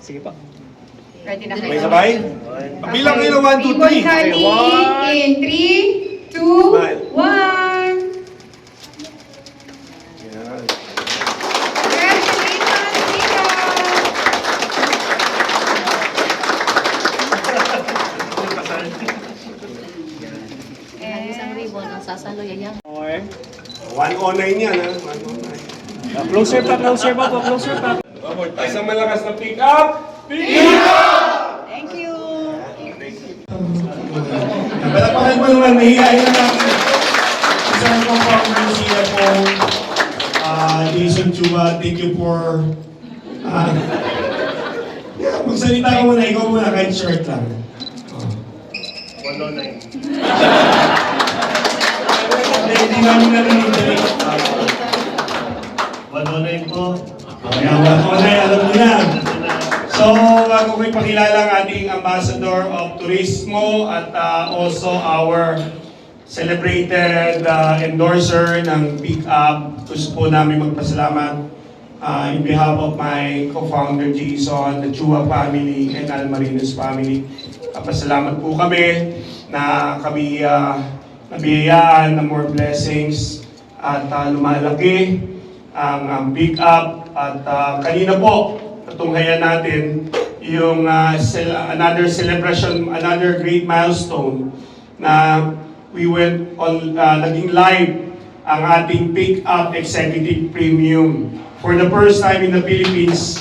Sige po. Ready na May kayo? sabay? Bilang kayo ng 1, 2, Ribbon 3. cutting in 3, 2, Smile. 1. Yan. Congratulations, Tita! Ang isang ribbon ang sasalo yan. Okay. 109 yan, ha? 109. Closer pa, closer pa po, closer pa. Isang malakas na pick up. Thank you! Palapakan mo naman, nahihain na natin. Isang ko po ang siya po, Jason Chua, thank you for, magsalita ka muna, ikaw muna, kahit short lang. 109. Hindi namin narinig dali. 109 po. Kaya 109, alam mo na. So, ako ko'y pakilala ang ating Ambassador of Turismo at also our celebrated endorser ng Pick Up. Gusto po namin magpasalamat in behalf of my co-founder Jason, the Chua family, and Almarinos family. Pasalamat po kami na kami nabiyayaan ng more blessings at lumalaki ang Pick Up. At kanina po, natunghayan natin yung another celebration, another great milestone na we went on, naging live ang ating Pick Up Executive Premium. For the first time in the Philippines,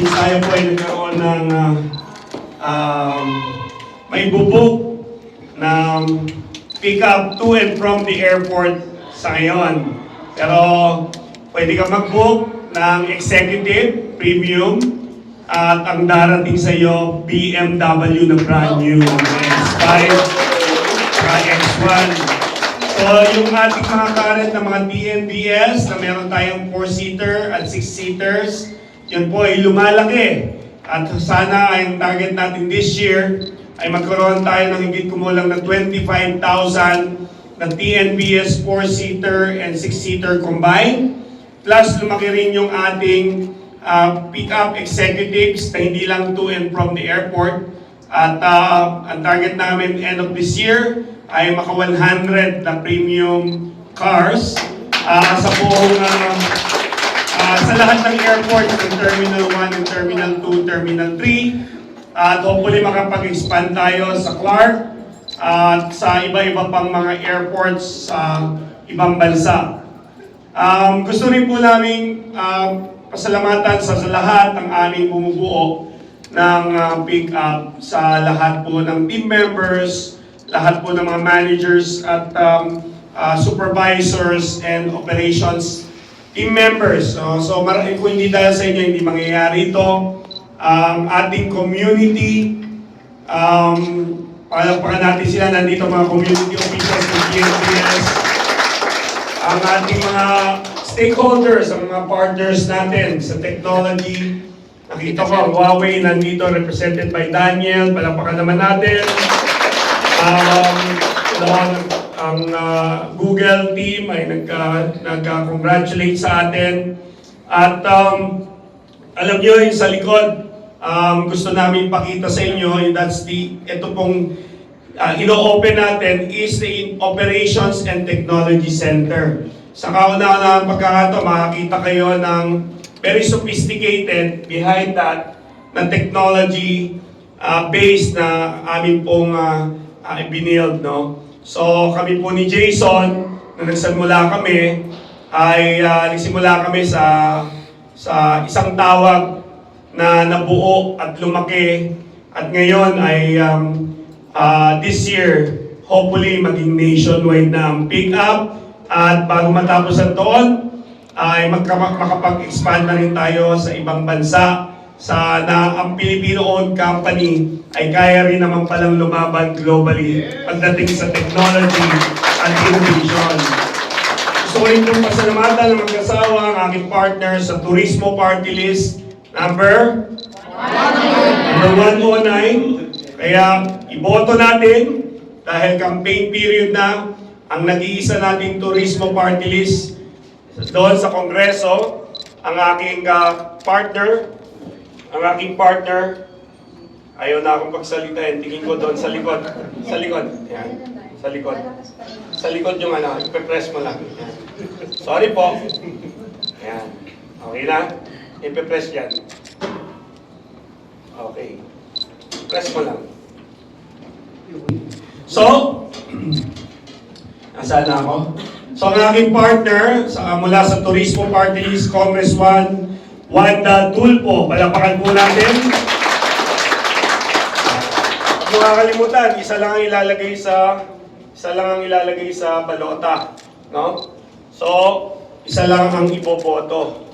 tayo po ay nagkaroon ng may bubuk ng pick up to and from the airport sa ngayon. Pero pwede ka mag-book ng executive premium at ang darating sa iyo BMW na brand new X5 X1. So yung ating mga current na mga TNBS na meron tayong 4-seater at 6-seaters, yun po ay lumalaki. At sana ay ang target natin this year ay magkaroon tayo ng higit kumulang na 25,000 na TNBS 4-seater and 6-seater combined. Plus lumaki rin yung ating pick-up executives na hindi lang to and from the airport. At ang target namin end of this year ay maka 100 na premium cars sa buong sa lahat ng airports ng Terminal 1 and Terminal 2, Terminal 3. At hopefully makapag-expand tayo sa Clark at sa iba-iba pang mga airports sa ibang bansa. Gusto rin po namin pasalamatan sa lahat ng aming bumubuo ng Pick Up, sa lahat po ng team members, lahat po ng mga managers at supervisors and operations team members. So marami po, hindi dahil sa inyo hindi mangyayari ito. Ang ating community, palagpakan natin sila, nandito mga community officials ng PNPS, ang ating mga stakeholders, ang mga partners natin sa technology. Nakita ko ang Huawei nandito, represented by Daniel, palagpakan naman natin. Ang Google team ay nagka-congratulate sa atin. At alam nyo yung sa likod, gusto namin pakita sa inyo, ito pong ino-open natin is the Operations and Technology Center. Sa kauna-unahang pagkakato, makakita kayo ng very sophisticated behind that na technology based na amin pong binild, no? So kami po ni Jason, na nagsimula kami, ay nagsimula kami sa isang tawag na nabuo at lumaki. At ngayon ay this year, hopefully maging nationwide na ang Pick Up. At bago matapos ang taon, ay makapag-expand na rin tayo sa ibang bansa. Sana ang Filipino-owned company ay kaya rin naman palang lumaban globally pagdating sa technology at innovation. Gusto ko rin pong pasalamatan ng mag-asawa ang aking partner sa Turismo Party List number 109. Kaya iboto natin dahil campaign period na ang nag-iisa nating Turismo Party List doon sa Kongreso. ang aking partner, ayaw na akong pagsalitain, tingin ko doon sa likod. Sa likod. Yan. Sa likod. Sa likod yung ano, ipe-press mo lang. Yan. Sorry po. Yan. Okay na? Ipe-press yan. Okay. Press mo lang. So, nasaan na ako? So, ang aking partner mula sa Turismo Party List, Congresswoman Wanda Tulfo. Palapakan po natin. Huwag mo kakalimutan, isa lang ang ilalagay sa balota, no? So, isa lang ang iboboto.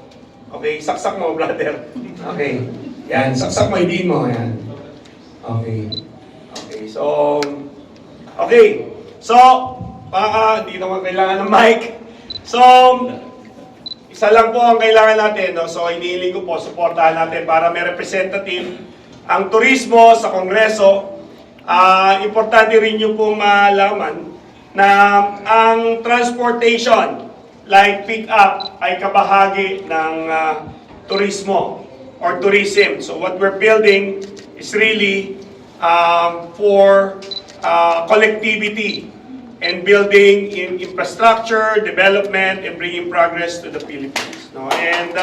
Okay, saksak mo, brother. Okay. Yan, saksak mo, hindi mo. Yan. Okay. Okay, so, hindi naman kailangan ng mic. So, isa lang po ang kailangan natin, no? So, inihiling ko po, suportahan natin para may representative ang turismo sa Kongreso. Importante rin nyo pong malaman na ang transportation, like pick-up, ay kabahagi ng turismo or tourism. So what we're building is really for collectivity and building in infrastructure, development, and bringing progress to the Philippines. No? And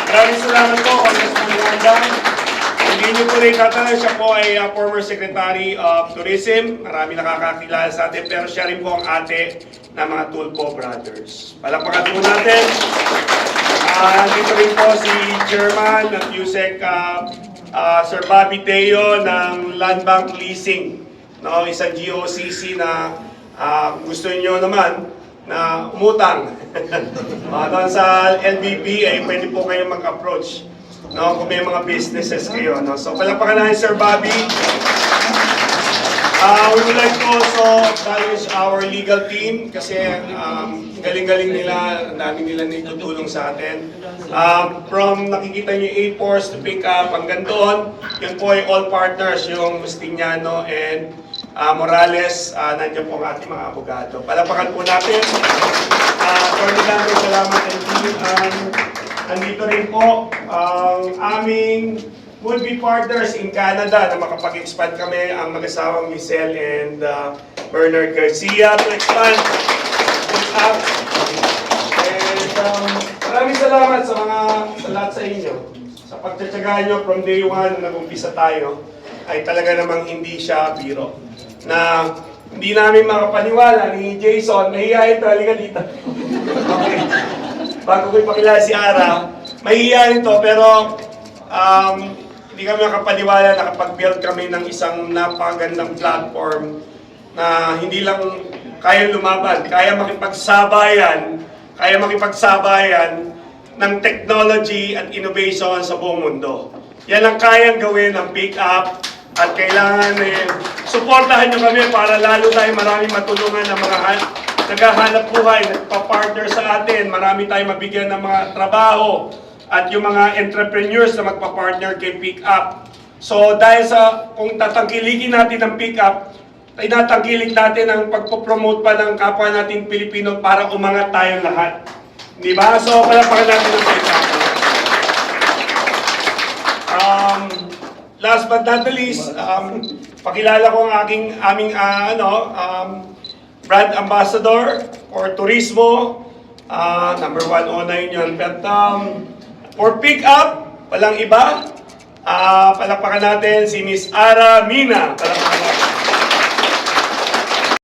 maraming salamat po, Congressman Wanda. Hindi niyo po rin tatanong, siya po ay former Secretary of Tourism. Marami nakakakilala sa atin, pero siya rin po ang ate ng mga Tulfo Brothers. Palakpakan po natin. Dito rin po si Chairman ng USEC, Sir Bobby Teo ng Land Bank Leasing. No, isang GOCC na gusto niyo naman na umutang. Doon sa LBB ay pwede po kayo mag-approach. No, kung may mga businesses kayo, no. So palakpakan natin Sir Bobby. We would like to also acknowledge our legal team kasi galing-galing nila, ang dami nila nitutulong sa atin. From nakikita niyo 8 force to pick up hanggang doon, yun po ay all partners, yung Justiniano and Morales, nandiyan po ang ating mga abogado. Palakpakan po natin. Salamat and team. Andito rin po ang aming would-be partners in Canada na makapag-expand kami, ang mag-asawang Michelle and Bernard Garcia to expand this up. And maraming salamat sa lahat sa inyo. Sa pagtsatsagaan nyo from day 1 na nag-umpisa tayo, ay talaga namang hindi siya biro. Na hindi namin makapaniwala ni Jason, mahihayin to, halika dito. Okay. Bago ko ipakilala si Ara, mahihiyain ito, pero hindi kami makapaniwala na kapag-build kami ng isang napakagandang platform na hindi lang kaya lumaban, kaya makipagsabayan ng technology at innovation sa buong mundo. Yan ang kayang gawin ng pick-up at kailangan suportahan nyo kami para lalo tayo maraming matulungan ng mga naghahanap buhay, nagpa-partner sa atin, marami tayong mabigyan ng mga trabaho at yung mga entrepreneurs na magpa-partner kay Pick Up. So dahil kung tatangkilikin natin ang Pick Up, ay natangkilik natin ang pagpo-promote pa ng kapwa natin Pilipino para umangat tayong lahat. Di ba? So palakpakan natin ang Pick Up. Last but not the least, pakilala ko ang aming brand ambassador for Turismo, number 109 yun. But for Pick Up, walang iba, palakpakan natin si Miss Ara Mina. Palakpakan natin.